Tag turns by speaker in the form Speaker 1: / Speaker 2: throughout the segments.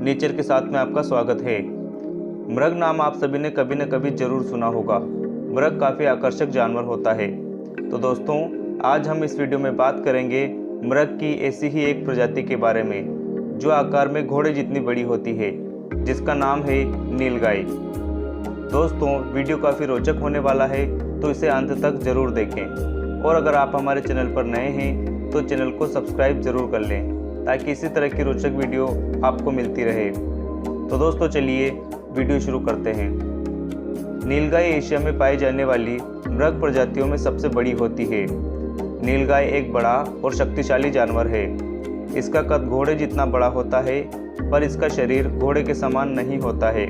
Speaker 1: Nature के साथ में आपका स्वागत है। मृग नाम आप सभी ने कभी न कभी जरूर सुना होगा। मृग काफ़ी आकर्षक जानवर होता है। तो दोस्तों, आज हम इस वीडियो में बात करेंगे मृग की ऐसी ही एक प्रजाति के बारे में जो आकार में घोड़े जितनी बड़ी होती है, जिसका नाम है नीलगाय। दोस्तों, वीडियो काफ़ी रोचक होने वाला है, तो इसे अंत तक ज़रूर देखें। और अगर आप हमारे चैनल पर नए हैं तो चैनल को सब्सक्राइब ज़रूर कर लें ताकि इसी तरह की रोचक वीडियो आपको मिलती रहे। तो दोस्तों, चलिए वीडियो शुरू करते हैं। नीलगाय एशिया में पाई जाने वाली मृग प्रजातियों में सबसे बड़ी होती है। नीलगाय एक बड़ा और शक्तिशाली जानवर है। इसका कद घोड़े जितना बड़ा होता है, पर इसका शरीर घोड़े के समान नहीं होता है।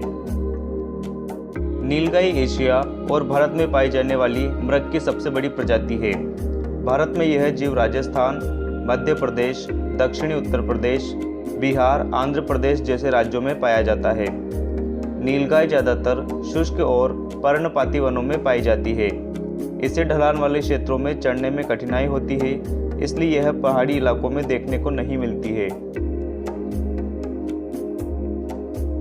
Speaker 1: नीलगाय एशिया और भारत में पाई जाने वाली मृग की सबसे बड़ी प्रजाति है। भारत में यह जीव राजस्थान, मध्य प्रदेश, दक्षिणी उत्तर प्रदेश, बिहार, आंध्र प्रदेश जैसे राज्यों में पाया जाता है। नीलगाय ज़्यादातर शुष्क और पर्णपाती वनों में पाई जाती है। इसे ढलान वाले क्षेत्रों में चढ़ने में कठिनाई होती है, इसलिए यह पहाड़ी इलाकों में देखने को नहीं मिलती है।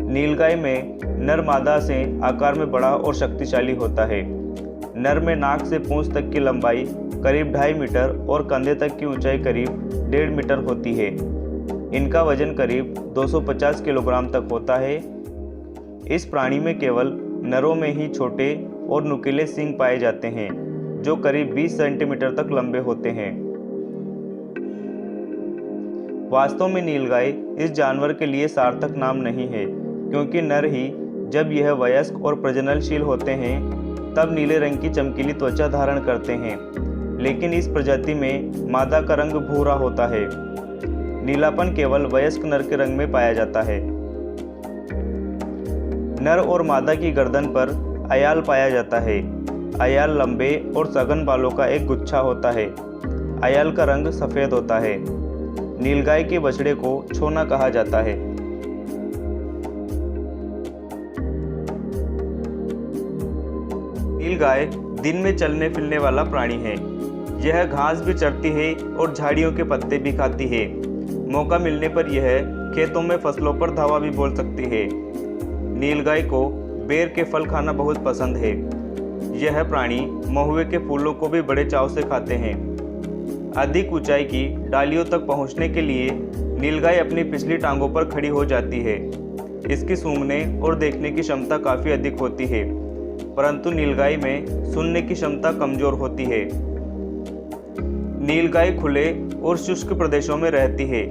Speaker 1: नीलगाय में नर मादा से आकार में बड़ा और शक्तिशाली होता है। नर में नाक से पूंछ तक की लंबाई करीब 2.5 मीटर और कंधे तक की ऊंचाई करीब 1.5 मीटर होती है। इनका वजन करीब 250 किलोग्राम तक होता है। इस प्राणी में केवल नरों में ही छोटे और नुकीले सींग पाए जाते हैं, जो करीब 20 सेंटीमीटर तक लंबे होते हैं। वास्तव में नीलगाय इस जानवर के लिए सार्थक नाम नहीं है, क्योंकि नर ही जब यह वयस्क और प्रजननशील होते हैं तब नीले रंग की चमकीली त्वचा धारण करते हैं, लेकिन इस प्रजाति में मादा का रंग भूरा होता है। नीलापन केवल वयस्क नर के रंग में पाया जाता है। नर और मादा की गर्दन पर अयाल पाया जाता है। अयाल लंबे और सघन बालों का एक गुच्छा होता है। अयाल का रंग सफेद होता है। नीलगाय के बछड़े को छोना कहा जाता है। नीलगाय दिन में चलने फिरने वाला प्राणी है। यह घास भी चरती है और झाड़ियों के पत्ते भी खाती है। मौका मिलने पर यह खेतों में फसलों पर धावा भी बोल सकती है। नीलगाय को बेर के फल खाना बहुत पसंद है। यह प्राणी महुए के फूलों को भी बड़े चाव से खाते हैं। अधिक ऊंचाई की डालियों तक पहुंचने के लिए नीलगाय अपनी पिछली टांगों पर खड़ी हो जाती है। इसकी सूंघने और देखने की क्षमता काफ़ी अधिक होती है, परंतु नीलगाय में सुनने की क्षमता कमजोर होती है। नीलगाय खुले और शुष्क प्रदेशों में रहती है,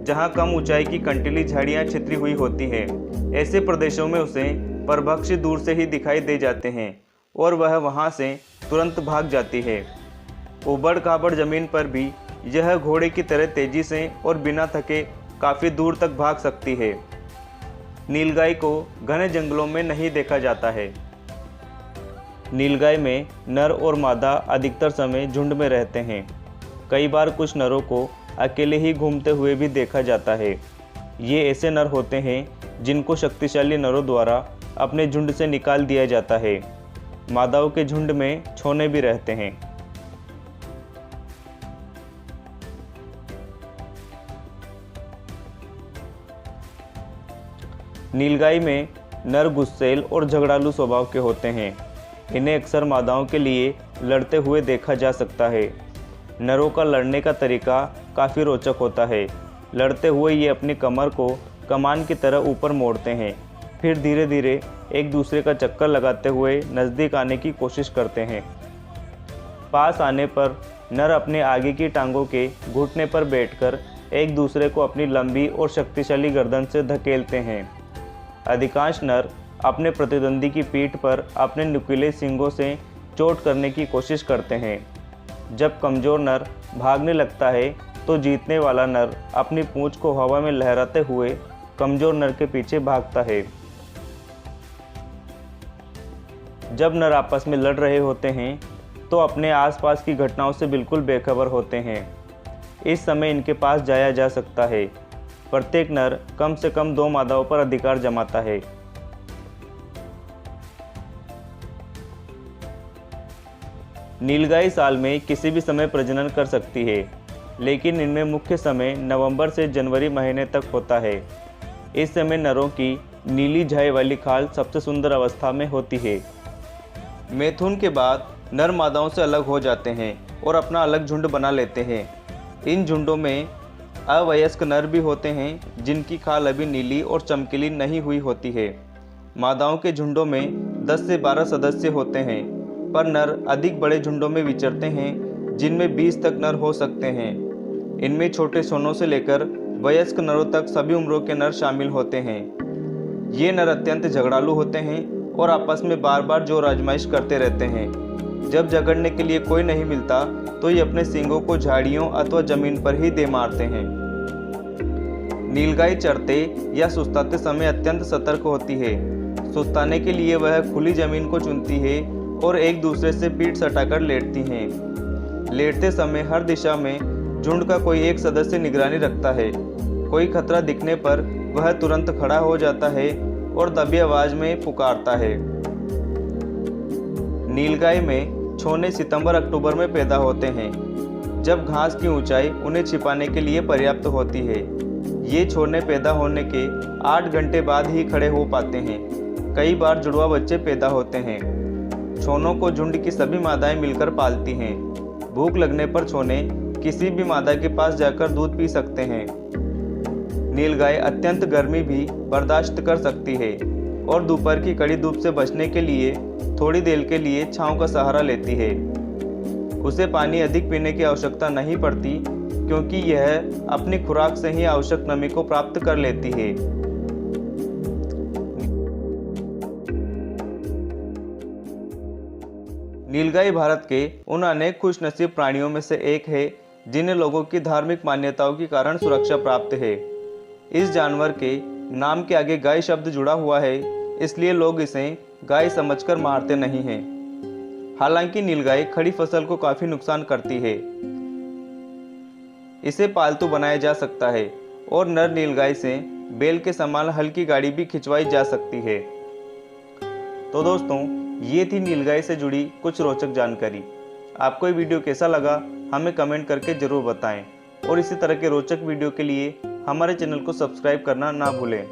Speaker 1: जहां कम ऊंचाई की कंटीली झाड़ियां छितरी हुई होती हैं। ऐसे प्रदेशों में उसे परभक्षी दूर से ही दिखाई दे जाते हैं और वह वहां से तुरंत भाग जाती है। उबड़ खाबड़ जमीन पर भी यह घोड़े की तरह तेजी से और बिना थके काफ़ी दूर तक भाग सकती है। नीलगाय को घने जंगलों में नहीं देखा जाता है। नीलगाय में नर और मादा अधिकतर समय झुंड में रहते हैं। कई बार कुछ नरों को अकेले ही घूमते हुए भी देखा जाता है। ये ऐसे नर होते हैं जिनको शक्तिशाली नरों द्वारा अपने झुंड से निकाल दिया जाता है। मादाओं के झुंड में छोने भी रहते हैं। नीलगाय में नर गुस्सैल और झगड़ालू स्वभाव के होते हैं। इन्हें अक्सर मादाओं के लिए लड़ते हुए देखा जा सकता है। नरों का लड़ने का तरीका काफ़ी रोचक होता है। लड़ते हुए ये अपनी कमर को कमान की तरह ऊपर मोड़ते हैं, फिर धीरे धीरे एक दूसरे का चक्कर लगाते हुए नज़दीक आने की कोशिश करते हैं। पास आने पर नर अपने आगे की टांगों के घुटने पर बैठकर एक दूसरे को अपनी लंबी और शक्तिशाली गर्दन से धकेलते हैं। अधिकांश नर अपने प्रतिद्वंदी की पीठ पर अपने नुकीले सींगों से चोट करने की कोशिश करते हैं। जब कमज़ोर नर भागने लगता है तो जीतने वाला नर अपनी पूंछ को हवा में लहराते हुए कमज़ोर नर के पीछे भागता है। जब नर आपस में लड़ रहे होते हैं तो अपने आसपास की घटनाओं से बिल्कुल बेखबर होते हैं। इस समय इनके पास जाया जा सकता है। प्रत्येक नर कम से कम 2 मादाओं पर अधिकार जमाता है। नीलगाय साल में किसी भी समय प्रजनन कर सकती है, लेकिन इनमें मुख्य समय नवंबर से जनवरी महीने तक होता है। इस समय नरों की नीली झाई वाली खाल सबसे सुंदर अवस्था में होती है। मैथुन के बाद नर मादाओं से अलग हो जाते हैं और अपना अलग झुंड बना लेते हैं। इन झुंडों में अवयस्क नर भी होते हैं जिनकी खाल अभी नीली और चमकीली नहीं हुई होती है। मादाओं के झुंडों में 10 से 12 सदस्य होते हैं, पर नर अधिक बड़े झुंडों में विचरते हैं जिनमें 20 तक नर हो सकते हैं। इनमें छोटे सोनों से लेकर वयस्क नरों तक सभी उम्रों के नर शामिल होते हैं। ये नर अत्यंत झगड़ालू होते हैं और आपस में बार बार जोर आजमाइश करते रहते हैं। जब झगड़ने के लिए कोई नहीं मिलता तो ये अपने सींगों को झाड़ियों अथवा जमीन पर ही दे मारते हैं। नीलगाय चरते या सुस्ताते समय अत्यंत सतर्क होती है। सुस्ताने के लिए वह खुली जमीन को चुनती है और एक दूसरे से पीठ सटाकर लेटती हैं। लेटते समय हर दिशा में झुंड का कोई एक सदस्य निगरानी रखता है। कोई खतरा दिखने पर वह तुरंत खड़ा हो जाता है और दबी आवाज में पुकारता है। नीलगाय में छोने सितंबर-अक्टूबर में पैदा होते हैं, जब घास की ऊंचाई उन्हें छिपाने के लिए पर्याप्त होती है। ये छोने पैदा होने के 8 घंटे बाद ही खड़े हो पाते हैं। कई बार जुड़वा बच्चे पैदा होते हैं। छोनों को झुंड की सभी मादाएं मिलकर पालती हैं। भूख लगने पर छोने किसी भी मादा के पास जाकर दूध पी सकते हैं। नीलगाय अत्यंत गर्मी भी बर्दाश्त कर सकती है और दोपहर की कड़ी धूप से बचने के लिए थोड़ी देर के लिए छांव का सहारा लेती है। उसे पानी अधिक पीने की आवश्यकता नहीं पड़ती क्योंकि यह अपनी खुराक से ही आवश्यक नमी को प्राप्त कर लेती है। नीलगाय भारत के उन अनेक खुशनसीब प्राणियों में से एक है जिन्हें लोगों की धार्मिक मान्यताओं के कारण सुरक्षा प्राप्त है। इस जानवर के नाम के आगे गाय शब्द जुड़ा हुआ है, इसलिए लोग इसे गाय समझकर मारते नहीं हैं। हालांकि नीलगाय खड़ी फसल को काफी नुकसान करती है। इसे पालतू बनाया जा सकता है और नर नीलगाय से बैल के समान हल्की गाड़ी भी खिंचवाई जा सकती है। तो दोस्तों, ये थी नीलगाय से जुड़ी कुछ रोचक जानकारी। आपको ये वीडियो कैसा लगा हमें कमेंट करके ज़रूर बताएं और इसी तरह के रोचक वीडियो के लिए हमारे चैनल को सब्सक्राइब करना ना भूलें।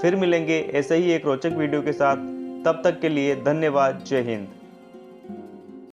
Speaker 1: फिर मिलेंगे ऐसे ही एक रोचक वीडियो के साथ। तब तक के लिए धन्यवाद। जय हिंद।